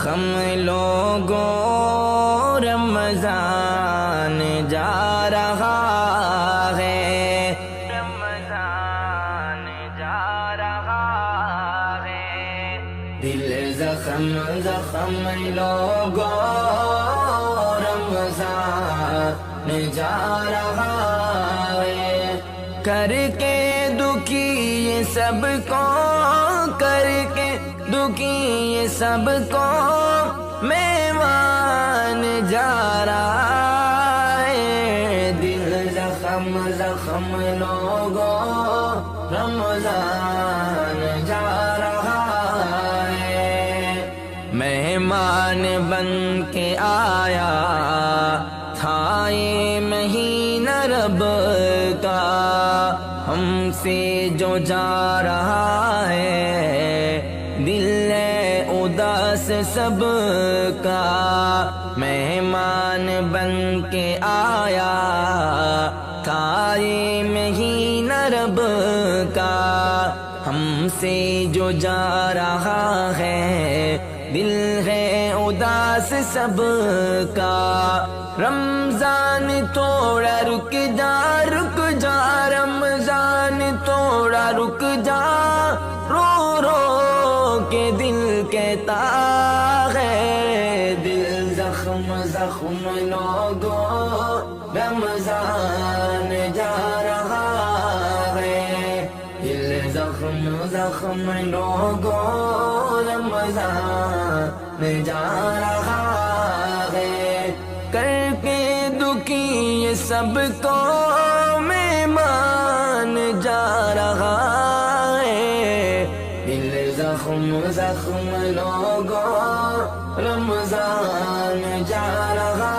زخم لوگوں رمضان جا رہا ہے، رمضان جا رہا ہے، دل زخم زخم لوگوں رمضان جا رہا ہے، کر کے دکھی یہ سب کو، کر کے دکھی یہ سب کو مہمان جا رہا ہے، دل زخم زخم لوگوں رمضان جا رہا ہے، مہمان بن کے آیا تھا یہ مہینہ رب کا، ہم سے جو جا رہا ہے دل اداس سب کا، مہمان بن کے آیا تھا یہ مہینہ رب کا، ہم سے جو جا رہا ہے دل ہے اداس سب کا، رمضان تھوڑا رک جا رک جا، رمضان تھوڑا رک جا، رو رو کے دل کہتا ہے، دل زخم زخم لوگوں رمضان جا رہا ہے، دل زخم زخم لوگوں رمضان جا رہا ہے، کر کے دکھی یہ سب کو مہمان جا رہا ہے، دل زخم زخم لوگوں رمضان جا رہا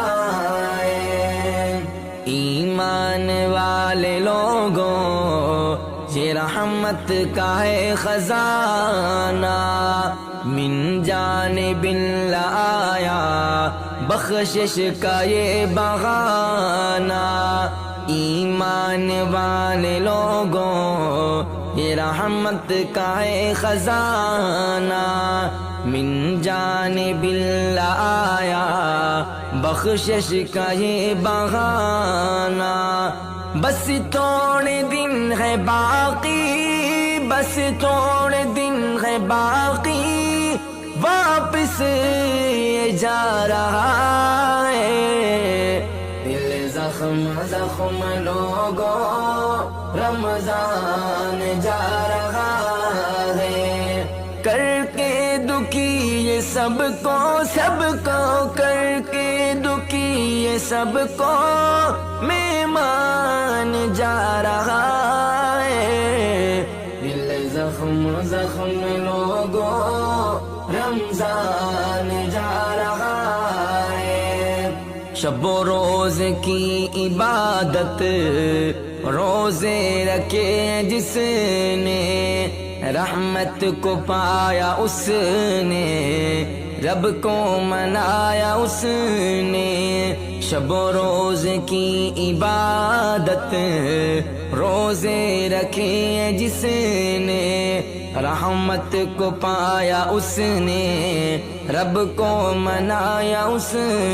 ہے، ایمان والے لوگوں یہ رحمت کا ہے خزانہ، من جانب اللہ آیا بخشش کا یہ بہانہ، ایمان والے لوگوں یہ رحمت کا ہے خزانہ، من جانب اللہ آیا بخشش کا یہ بہانہ، بس تھوڑے دن ہے باقی، بس تھوڑے دن ہے باقی، واپس یہ جا رہا ہے، دل زخم زخم لوگوں رمضان جا رہا ہے، کر کے دکھی یہ سب کو، سب کو کر کے دکھی یہ سب کو مہمان جا رہا ہے، دل زخم زخم لوگوں رمضان جا رہا ہے، شب و روز کی عبادت روزے رکھے جس نے، رحمت کو پایا اس نے، رب کو منایا اس نے، شب و روز کی عبادت روزے رکھے جس نے، رحمت کو پایا اس نے، رب کو منایا اس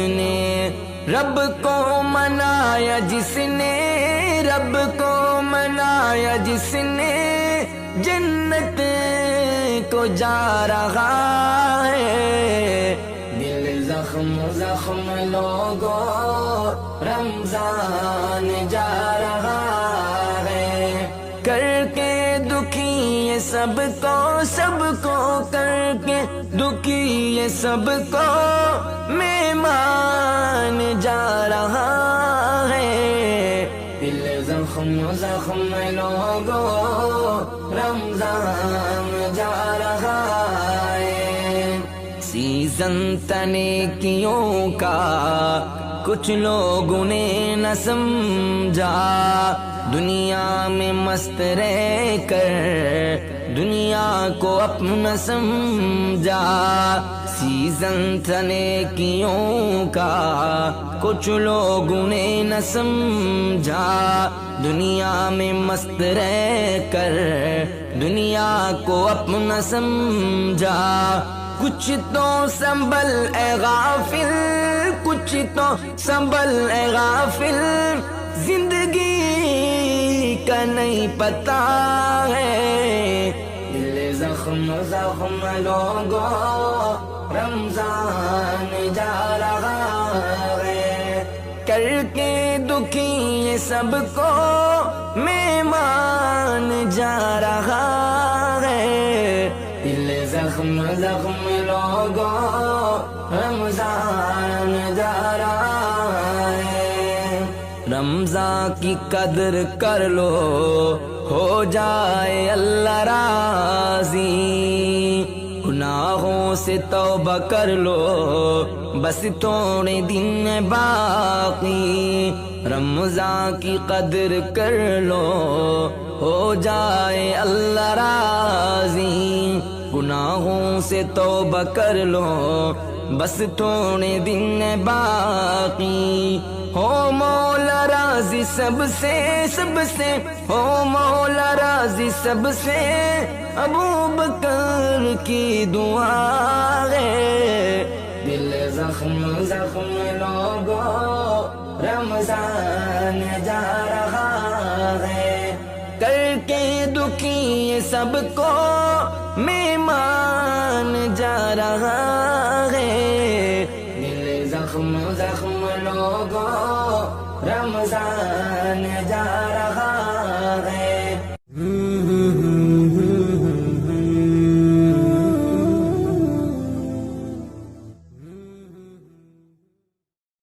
نے، رب کو منایا جس نے، رب کو منایا جس نے، جنت کو جا رہا ہے، دل زخم زخم لوگوں رمضان جا رہا ہے، کر کے دکھی یہ سب کو، سب کو کر کے دکھی یہ سب کو مہمان جا رہا ہے، دل زخم زخم لوگوں رمضان جا رہا ہے، سیزن تنیکیوں کا کچھ لوگوں نے نہ سمجھا، دنیا میں مست رہ کر دنیا کو اپنا سمجھا، سیزن تھا نیکیوں کا کچھ لوگوں نے نہ سمجھا، دنیا میں مست رہ کر دنیا کو اپنا سمجھا، کچھ تو سنبھل اے غافل، کچھ تو سنبھل اے غافل، زندگی کا نہیں پتا ہے، دل زخم زخم لوگوں رمضان جا رہا ہے، کر کے دکھی یہ سب کو مہمان جا رہا ہے، دل زخم زخم لوگوں رمضان جا رہا ہے، رمضان کی قدر کر لو ہو جائے اللہ راضی، گناہوں سے توبہ کر لو بس تھوڑے دن باقی، رمضان کی قدر کر لو ہو جائے اللہ راضی، گناہوں سے توبہ کر لو بس تھوڑے دن باقی، ہو مولا راضی سب سے، سب سے ہو مولا راضی سب سے، ابو بکر کی دعا ہے، دل زخم زخم لوگوں رمضان جا رہا ہے، کر کے دکھی یہ سب کو مہمان جا رہا ہے، دل زخم زخم لوگوں رمضان جا رہا